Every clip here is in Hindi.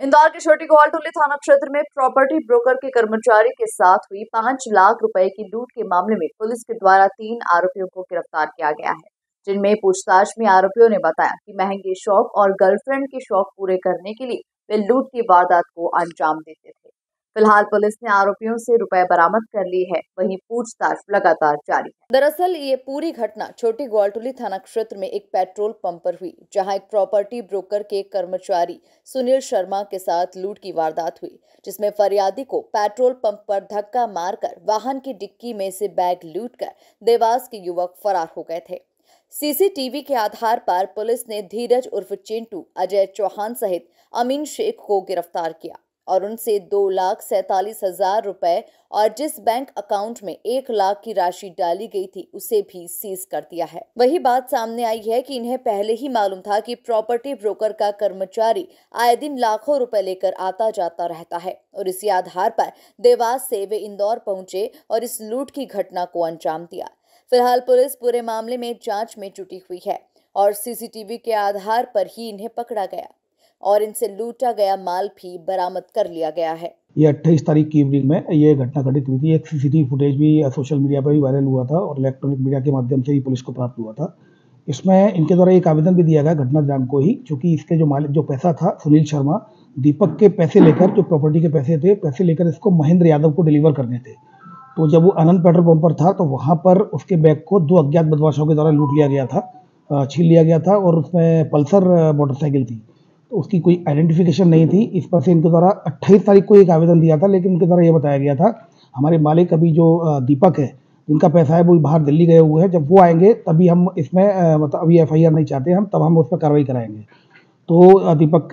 इंदौर के छोटी कोतवाली थाना क्षेत्र में प्रॉपर्टी ब्रोकर के कर्मचारी के साथ हुई 5 लाख रुपए की लूट के मामले में पुलिस के द्वारा 3 आरोपियों को गिरफ्तार किया गया है, जिनमें पूछताछ में आरोपियों ने बताया कि महंगे शौक और गर्लफ्रेंड के शौक पूरे करने के लिए वे लूट की वारदात को अंजाम देते थे। फिलहाल पुलिस ने आरोपियों से रुपए बरामद कर लिए है, वहीं पूछताछ लगातार जारी है। दरअसल ये पूरी घटना छोटी कोतवाली थाना क्षेत्र में एक पेट्रोल पंप पर हुई, जहां एक प्रॉपर्टी ब्रोकर के कर्मचारी सुनील शर्मा के साथ लूट की वारदात हुई, जिसमें फरियादी को पेट्रोल पंप पर धक्का मारकर वाहन की डिक्की में से बैग लूटकर देवास के युवक फरार हो गए थे। सीसीटीवी के आधार पर पुलिस ने धीरज उर्फ चिंटू, अजय चौहान सहित अमीन शेख को गिरफ्तार किया और उनसे 2,47,000 रुपए और जिस बैंक अकाउंट में 1 लाख की राशि डाली गई थी उसे भी सीज कर दिया है। वही बात सामने आई है कि इन्हें पहले ही मालूम था कि प्रॉपर्टी ब्रोकर का कर्मचारी आए दिन लाखों रुपए लेकर आता जाता रहता है और इसी आधार पर देवास से वे इंदौर पहुंचे और इस लूट की घटना को अंजाम दिया। फिलहाल पुलिस पूरे मामले में जांच में जुटी हुई है और सीसीटीवी के आधार पर ही इन्हें पकड़ा गया और इनसे लूटा गया माल भी बरामद कर लिया गया है। ये 28 तारीख की इवनिंग में ये घटना घटित हुई थी। एक सीसीटीवी फुटेज भी सोशल मीडिया पर भी वायरल हुआ था और इलेक्ट्रॉनिक मीडिया के माध्यम से ही पुलिस को प्राप्त हुआ था। इसमें इनके द्वारा एक आवेदन भी दिया गया घटना दिनांक को ही, क्योंकि इसके जो मालिक जो पैसा था सुनील शर्मा, दीपक के पैसे लेकर, जो प्रॉपर्टी के पैसे लेकर इसको महेंद्र यादव को डिलीवर करने थे। तो जब वो आनंद पेट्रोल पंप पर था तो वहाँ पर उसके बैग को 2 अज्ञात बदमाशों के द्वारा लूट लिया गया था, छीन लिया गया था और उसमें पल्सर मोटरसाइकिल थी। तो उसकी कोई आइडेंटिफिकेशन नहीं थी। इस पर से इनके द्वारा 28 तारीख को एक आवेदन दिया था, लेकिन इनके द्वारा ये बताया गया था हमारे मालिक अभी जो दीपक है, जिनका पैसा है वो बाहर दिल्ली गए हुए हैं, जब वो आएंगे तभी हम इसमें मतलब अभी FIR नहीं चाहते हम, तब हम उस पर कार्रवाई कराएंगे। तो दीपक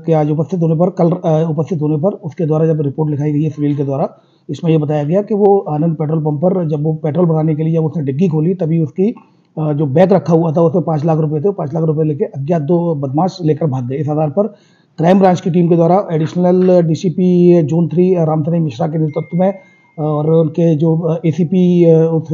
के आज उपस्थित होने पर, कल उपस्थित होने पर उसके द्वारा जब रिपोर्ट लिखाई गई है सुनील के द्वारा, इसमें यह बताया गया कि वो आनंद पेट्रोल पंप पर जब वो पेट्रोल भराने के लिए जब उसने डिग्गी खोली तभी उसकी जो बैग रखा हुआ था उसमें 5 लाख रुपए थे। 5 लाख रुपए लेके अज्ञात 2 बदमाश लेकर भाग गए। इस आधार पर क्राइम ब्रांच की टीम के द्वारा एडिशनल DCP जोन 3 रामतनई मिश्रा के नेतृत्व में और उनके जो ACP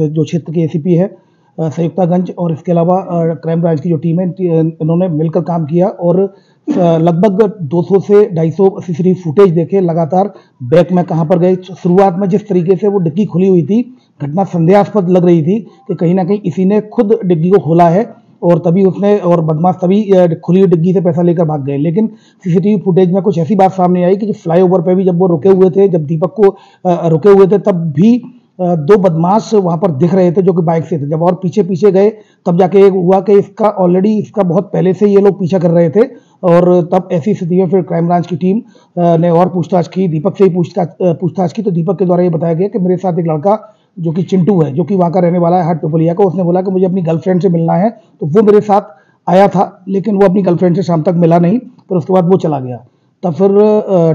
जो क्षेत्र के ACP है संयुक्तागंज, और इसके अलावा क्राइम ब्रांच की जो टीम है, इन्होंने मिलकर काम किया और लगभग 200 से 250 सीसीटीवी फुटेज देखे लगातार बैग में कहाँ पर गए। शुरुआत में जिस तरीके से वो डिग्गी खुली हुई थी, घटना संदेहास्पद लग रही थी कि कहीं ना कहीं इसी ने खुद डिग्गी को खोला है और तभी उसने और बदमाश तभी खुली हुई डिग्गी से पैसा लेकर भाग गए। लेकिन सीसीटीवी फुटेज में कुछ ऐसी बात सामने आई कि जो फ्लाईओवर पे भी जब वो रुके हुए थे, जब दीपक को रुके हुए थे, तब भी 2 बदमाश वहां पर दिख रहे थे जो कि बाइक से थे। जब और पीछे गए तब जाके एक हुआ कि इसका बहुत पहले से ये लोग पीछा कर रहे थे और तब ऐसी स्थिति में फिर क्राइम ब्रांच की टीम ने और पूछताछ की, दीपक से ही पूछताछ की। तो दीपक के द्वारा ये बताया गया कि मेरे साथ एक लड़का जो कि चिंटू है, जो कि वहाँ का रहने वाला है, हाट पिपलिया का, उसने बोला कि मुझे अपनी गर्लफ्रेंड से मिलना है। तो वो मेरे साथ आया था, लेकिन वो अपनी गर्लफ्रेंड से शाम तक मिला नहीं, फिर उसके बाद वो चला गया। तब फिर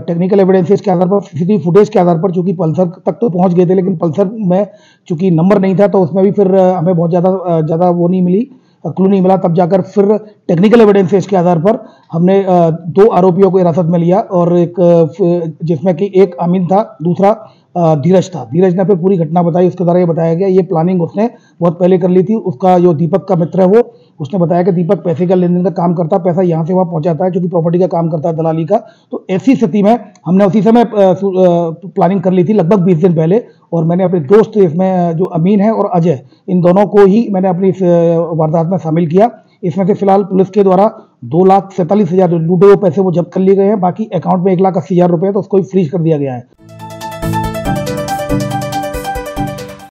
टेक्निकल एविडेंसेस के आधार पर, सीसीटीवी फुटेज के आधार पर, चूंकि पल्सर तक तो पहुंच गए थे लेकिन पल्सर में चूंकि नंबर नहीं था तो उसमें भी फिर हमें बहुत ज़्यादा वो नहीं मिली, क्लू नहीं मिला। तब जाकर फिर टेक्निकल एविडेंसेस के आधार पर हमने 2 आरोपियों को हिरासत में लिया और एक जिसमें कि एक अमीन था, दूसरा धीरज था। धीरज ने फिर पूरी घटना बताई। उसके द्वारा ये बताया गया ये प्लानिंग उसने बहुत पहले कर ली थी। उसका जो दीपक का मित्र है वो उसने बताया कि दीपक पैसे का लेन देन का काम करता, पैसा यहाँ से वहाँ पहुँचाता है, जो कि प्रॉपर्टी का काम करता है, दलाली का। तो ऐसी स्थिति में हमने उसी समय प्लानिंग कर ली थी लगभग 20 दिन पहले, और मैंने अपने दोस्त इसमें जो अमीन है और अजय, इन दोनों को ही मैंने अपनी इस वारदात में शामिल किया। इसमें से फिलहाल पुलिस के द्वारा 2,47,000 लूटे हुए पैसे वो जब्त कर लिए गए हैं। बाकी अकाउंट में 1,80,000 रुपए तो उसको भी फ्रीज कर दिया गया है।